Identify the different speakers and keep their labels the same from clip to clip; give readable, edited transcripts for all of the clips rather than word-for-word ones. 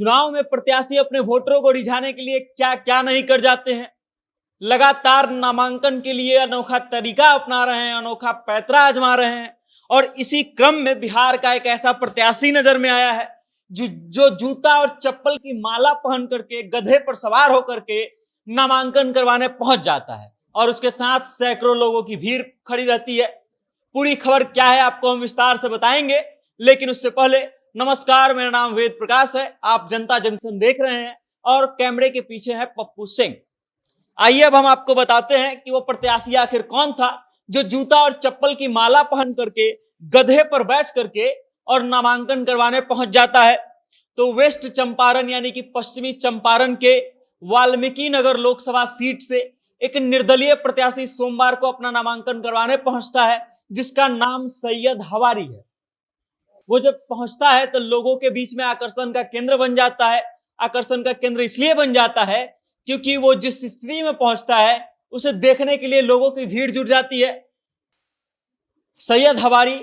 Speaker 1: चुनाव में प्रत्याशी अपने वोटरों को रिझाने के लिए क्या क्या नहीं कर जाते हैं। लगातार नामांकन के लिए अनोखा तरीका अपना रहे हैं, अनोखा पैतरा आजमा रहे हैं। और इसी क्रम में बिहार का एक ऐसा प्रत्याशी नजर में आया है जो जूता और चप्पल की माला पहन करके गधे पर सवार होकर के नामांकन करवाने पहुंच जाता है और उसके साथ सैकड़ों लोगों की भीड़ खड़ी रहती है। पूरी खबर क्या है आपको हम विस्तार से बताएंगे, लेकिन उससे पहले नमस्कार, मेरा नाम वेद प्रकाश है। आप जनता जंक्शन देख रहे हैं और कैमरे के पीछे है पप्पू सिंह। आइए अब हम आपको बताते हैं कि वो प्रत्याशी आखिर कौन था जो जूता और चप्पल की माला पहन करके गधे पर बैठ करके और नामांकन करवाने पहुंच जाता है। तो वेस्ट चंपारण यानी कि पश्चिमी चंपारण के वाल्मीकि नगर लोकसभा सीट से एक निर्दलीय प्रत्याशी सोमवार को अपना नामांकन करवाने पहुंचता है, जिसका नाम सैयद हवारी है। वो जब पहुंचता है तो लोगों के बीच में आकर्षण का केंद्र बन जाता है। आकर्षण का केंद्र इसलिए बन जाता है क्योंकि वो जिस स्थिति में पहुंचता है उसे देखने के लिए लोगों की भीड़ जुट जाती है। सैयद हवारी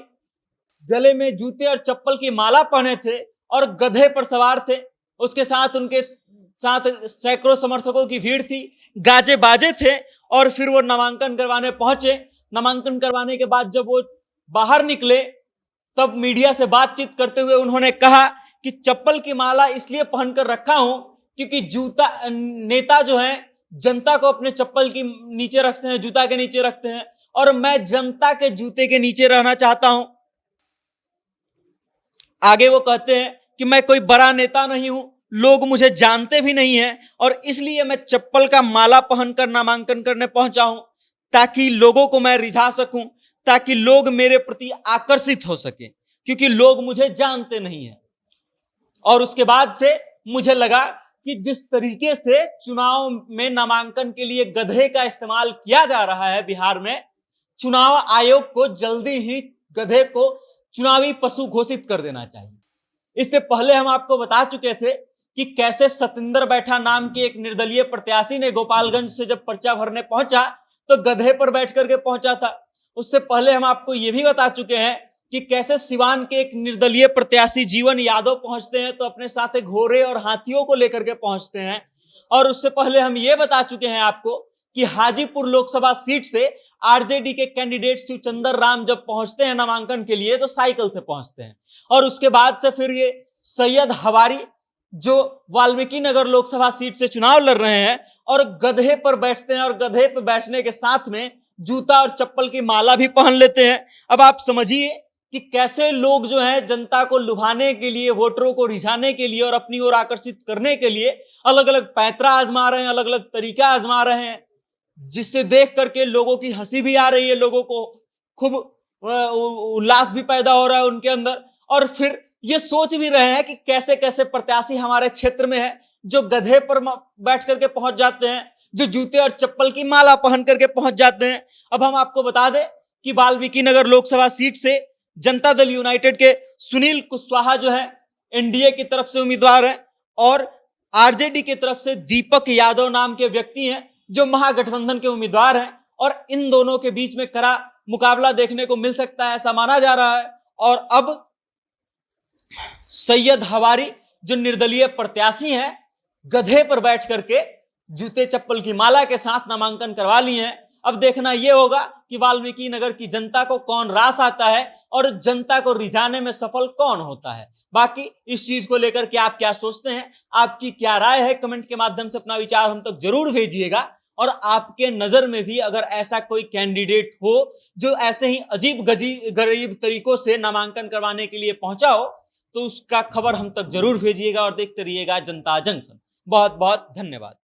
Speaker 1: गले में जूते और चप्पल की माला पहने थे और गधे पर सवार थे। उसके साथ उनके साथ सैकड़ों समर्थकों की भीड़ थी, गाजे बाजे थे और फिर वो नामांकन करवाने पहुंचे। नामांकन करवाने के बाद जब वो बाहर निकले तब मीडिया से बातचीत करते हुए उन्होंने कहा कि चप्पल की माला इसलिए पहनकर रखा हूं क्योंकि जूता नेता जो है जनता को अपने चप्पल की नीचे रखते हैं, जूता के नीचे रखते हैं, और मैं जनता के जूते के नीचे रहना चाहता हूं। आगे वो कहते हैं कि मैं कोई बड़ा नेता नहीं हूं, लोग मुझे जानते भी नहीं हैं और इसलिए मैं चप्पल का माला पहनकर नामांकन करने पहुंचा हूं ताकि लोगों को मैं रिझा सकूं, ताकि लोग मेरे प्रति आकर्षित हो सके, क्योंकि लोग मुझे जानते नहीं हैं। और उसके बाद से मुझे लगा कि जिस तरीके से चुनाव में नामांकन के लिए गधे का इस्तेमाल किया जा रहा है बिहार में, चुनाव आयोग को जल्दी ही गधे को चुनावी पशु घोषित कर देना चाहिए। इससे पहले हम आपको बता चुके थे कि कैसे सतिंदर बैठा नाम के एक निर्दलीय प्रत्याशी ने गोपालगंज से जब पर्चा भरने पहुंचा तो गधे पर बैठ करके पहुंचा था। उससे पहले हम आपको यह भी बता चुके हैं कि कैसे सिवान के एक निर्दलीय प्रत्याशी जीवन यादव पहुंचते हैं तो अपने साथ घोड़े और हाथियों को लेकर के पहुंचते हैं। और उससे पहले हम ये बता चुके हैं आपको कि हाजीपुर लोकसभा सीट से आरजेडी के कैंडिडेट शिवचंद्र राम जब पहुंचते हैं नामांकन के लिए तो साइकिल से पहुंचते हैं। और उसके बाद से फिर ये सैयद हवारी जो वाल्मीकि नगर लोकसभा सीट से चुनाव लड़ रहे हैं और गधे पर बैठते हैं और गधे पर बैठने के साथ में जूता और चप्पल की माला भी पहन लेते हैं। अब आप समझिए कि कैसे लोग जो हैं जनता को लुभाने के लिए, वोटरों को रिझाने के लिए और अपनी ओर आकर्षित करने के लिए अलग अलग पैंतरा आजमा रहे हैं, अलग अलग तरीका आजमा रहे हैं, जिससे देख करके लोगों की हंसी भी आ रही है, लोगों को खूब उल्लास भी पैदा हो रहा है उनके अंदर। और फिर ये सोच भी रहे हैं कि कैसे कैसे प्रत्याशी हमारे क्षेत्र में है जो गधे पर बैठ करके पहुंच जाते हैं, जो जूते और चप्पल की माला पहन करके पहुंच जाते हैं। अब हम आपको बता दें कि वाल्मीकि नगर लोकसभा सीट से जनता दल यूनाइटेड के सुनील कुशवाहा जो है एनडीए की तरफ से उम्मीदवार है और आरजेडी की तरफ से दीपक यादव नाम के व्यक्ति हैं जो महागठबंधन के उम्मीदवार हैं। और इन दोनों के बीच में कड़ा मुकाबला देखने को मिल सकता है, ऐसा माना जा रहा है। और अब सैयद हवारी जो निर्दलीय प्रत्याशी हैं गधे पर बैठ करके जूते चप्पल की माला के साथ नामांकन करवा लिए हैं। अब देखना यह होगा कि वाल्मीकि नगर की जनता को कौन रास आता है और जनता को रिझाने में सफल कौन होता है। बाकी इस चीज को लेकर के आप क्या सोचते हैं, आपकी क्या राय है, कमेंट के माध्यम से अपना विचार हम तक जरूर भेजिएगा। और आपके नजर में भी अगर ऐसा कोई कैंडिडेट हो जो ऐसे ही अजीब गरीब तरीकों से नामांकन करवाने के लिए पहुंचा हो तो उसका खबर हम तक जरूर भेजिएगा और देखते रहिएगा जनता जंक्शन। बहुत बहुत धन्यवाद।